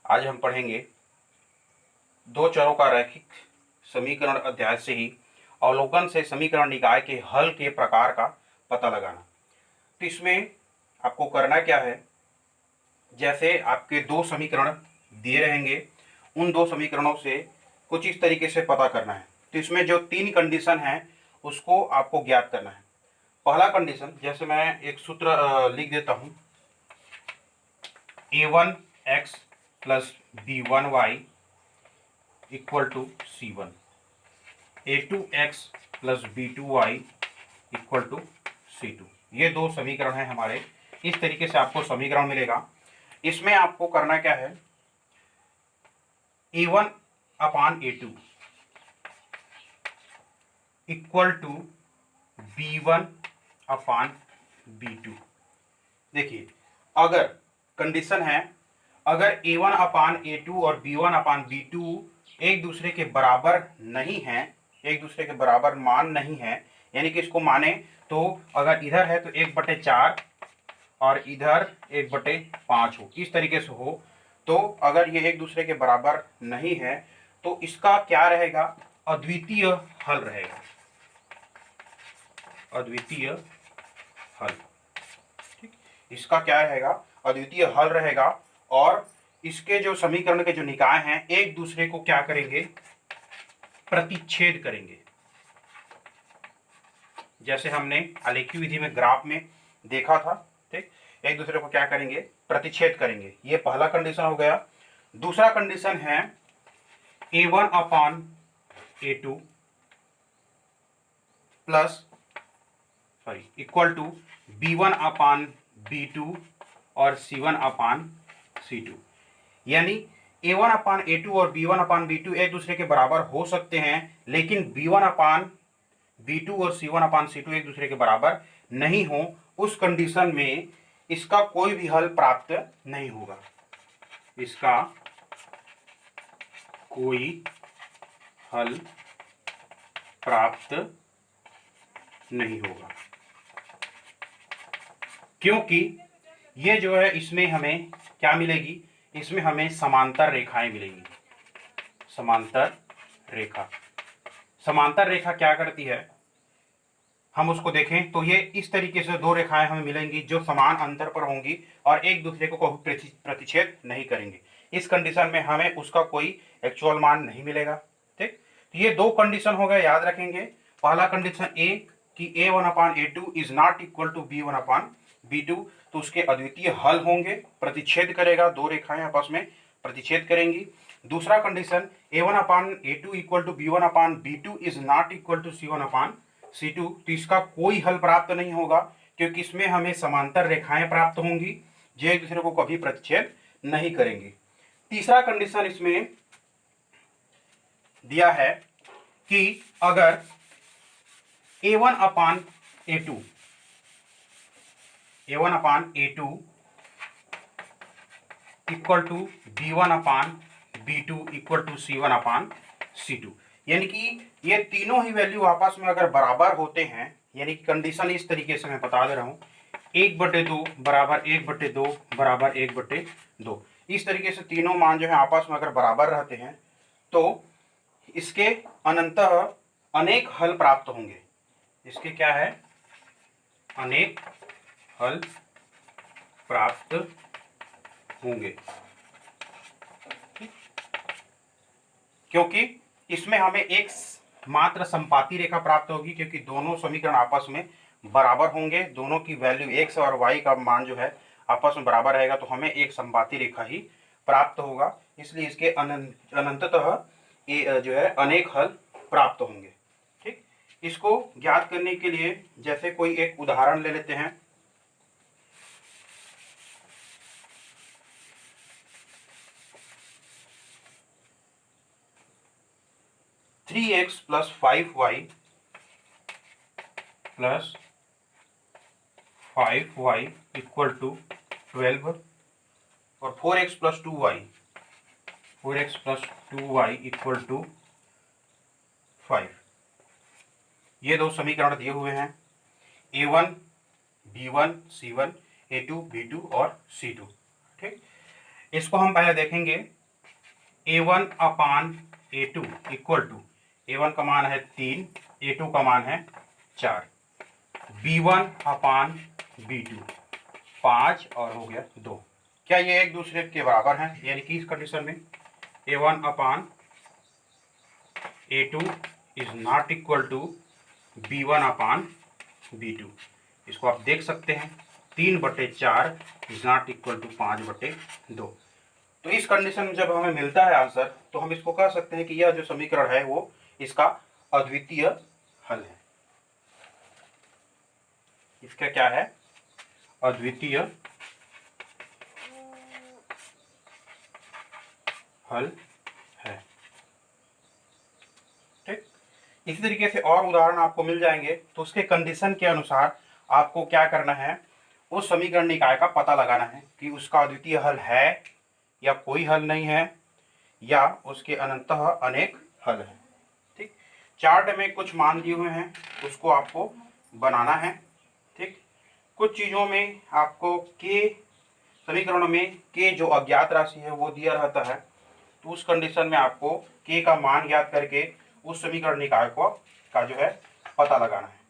आज हम पढ़ेंगे दो चरों का रैखिक समीकरण अध्याय से ही अवलोकन से समीकरण निकाय के हल के प्रकार का पता लगाना। तो इसमें आपको करना क्या है, जैसे आपके दो समीकरण दिए रहेंगे, उन दो समीकरणों से कुछ इस तरीके से पता करना है। तो इसमें जो तीन कंडीशन है उसको आपको ज्ञात करना है। पहला कंडीशन, जैसे मैं एक सूत्र लिख देता हूं, a1x plus b1y equal to c1, a2x plus b2y equal to c2। ये दो समीकरण हैं हमारे। इस तरीके से आपको समीकरण मिलेगा। इसमें आपको करना क्या है, a1 upon a2 equal to b1 upon b2। देखिए, अगर कंडीशन है, अगर a1 अपान a2 और b1 अपान b2 एक दूसरे के बराबर नहीं है, एक दूसरे के बराबर मान नहीं है, यानी कि इसको माने तो अगर इधर है तो 1/4 और इधर 1/5 हो, इस तरीके से हो, तो अगर ये एक दूसरे के बराबर नहीं है तो इसका क्या रहेगा, अद्वितीय हल रहेगा, अद्वितीय हल। ठीक, इसका क्या रहेगा, अद्वितीय हल रहेगा। और इसके जो समीकरण के जो निकाय हैं एक दूसरे को क्या करेंगे, प्रतिच्छेद करेंगे। जैसे हमने आलेखी विधि में ग्राफ में देखा था। ठीक, एक दूसरे को क्या करेंगे, प्रतिच्छेद करेंगे। ये पहला कंडीशन हो गया। दूसरा कंडीशन है a1 upon a2 plus equal to b1 upon b2 और c1 अपान c2। यानी a1 अपान a2 और b1 अपान b2 एक दूसरे के बराबर हो सकते हैं, लेकिन b1 अपान b2 और c1 अपान c2 एक दूसरे के बराबर नहीं हो, उस कंडीशन में इसका कोई भी हल प्राप्त नहीं होगा, इसका कोई हल प्राप्त नहीं होगा। क्योंकि ये जो है, इसमें हमें क्या मिलेगी, इसमें हमें समांतर रेखाएं मिलेंगी। समांतर रेखा, समांतर रेखा क्या करती है, हम उसको देखें तो ये इस तरीके से दो रेखाएं हमें मिलेंगी जो समान अंतर पर होंगी और एक दूसरे को कभी प्रतिच्छेद नहीं करेंगे। इस कंडीशन में हमें उसका कोई एक्चुअल मान नहीं मिलेगा। ठीक, तो ये दो कंडीशन हो गए, याद रखेंगे। पहला कंडीशन ए कि a1 upon a2 is not equal to b1 upon b2, तो उसके अद्वितीय हल होंगे, प्रतिच्छेद करेगा, दो रेखाएं आपस में प्रतिच्छेद करेंगी। दूसरा condition a1 upon a2 equal to b1 upon b2 is not equal to c1 upon c2, तो इसका कोई हल प्राप्त नहीं होगा, क्योंकि इसमें हमें समांतर रेखाएं प्राप्त होंगी जो एक दूसरे को कभी प्रतिच्छेद नहीं करेंगी। तीसरा कंडीशन इसमें दिया है कि अगर a1 upon a2, a1 upon a2 equal to b1 upon b2 equal to c1 upon c2, यानी कि ये तीनों ही वैल्यू आपस में अगर बराबर होते हैं, यानी कि कंडीशन इस तरीके से मैं बता दे रहा हूं, 1/2 बराबर 1/2 बराबर 1/2, इस तरीके से तीनों मान जो है आपस में अगर बराबर रहते हैं तो इसके अनंतः अनेक हल प्राप्त होंगे। इसके क्या है, अनेक हल प्राप्त होंगे, क्योंकि इसमें हमें एक मात्र संपाती रेखा प्राप्त होगी, क्योंकि दोनों समीकरण आपस में बराबर होंगे, दोनों की वैल्यू x और y का मान जो है आपस में बराबर रहेगा, तो हमें एक संपाती रेखा ही प्राप्त होगा। इसलिए इसके अनंततः जो है अनेक हल प्राप्त होंगे। ठीक, इसको ज्ञात करने के लिए जैसे कोई एक उदाहरण ले लेते हैं। Three x plus 5y plus 5y equal to 12 और 4x plus 2y, 4x plus 2y equal to 5। ये दो समीकरण दिए हुए हैं, a1 b1 c1, a2 b2 और c2। ठीक, इसको हम पहले देखेंगे a1 upon a2 equal to, a1 का मान है 3, a2 का मान है 4, b1 अपान b2 5 और हो गया 2। क्या ये एक दूसरे के बराबर हैं? यानी कि इस कंडीशन में a1 upon a2 is not equal to b1 upon b2। इसको आप देख सकते हैं 3/4 इज नॉट इक्वल टू 5/2। तो इस कंडीशन में जब हमें मिलता है आंसर, तो हम इसको कह सकते हैं कि यह जो समीकरण है वो इसका अद्वितीय हल है। इसका क्या है? अद्वितीय हल है। ठीक, इसी तरीके से और उदाहरण आपको मिल जाएंगे। तो उसके कंडीशन के अनुसार आपको क्या करना है, उस समीकरण निकाय का पता लगाना है कि उसका अद्वितीय हल है या कोई हल नहीं है, या उसके अनंतः अनेक हल हैं। ठीक, चार्ट में कुछ मान दिए हुए हैं, उसको आपको बनाना है। ठीक, कुछ चीज़ों में आपको के समीकरणों में के जो अज्ञात राशि है वो दिया रहता है। तो उस कंडीशन में आपको के का मान ज्ञात करके उस समीकरण निकाय को का जो है पता लगाना है।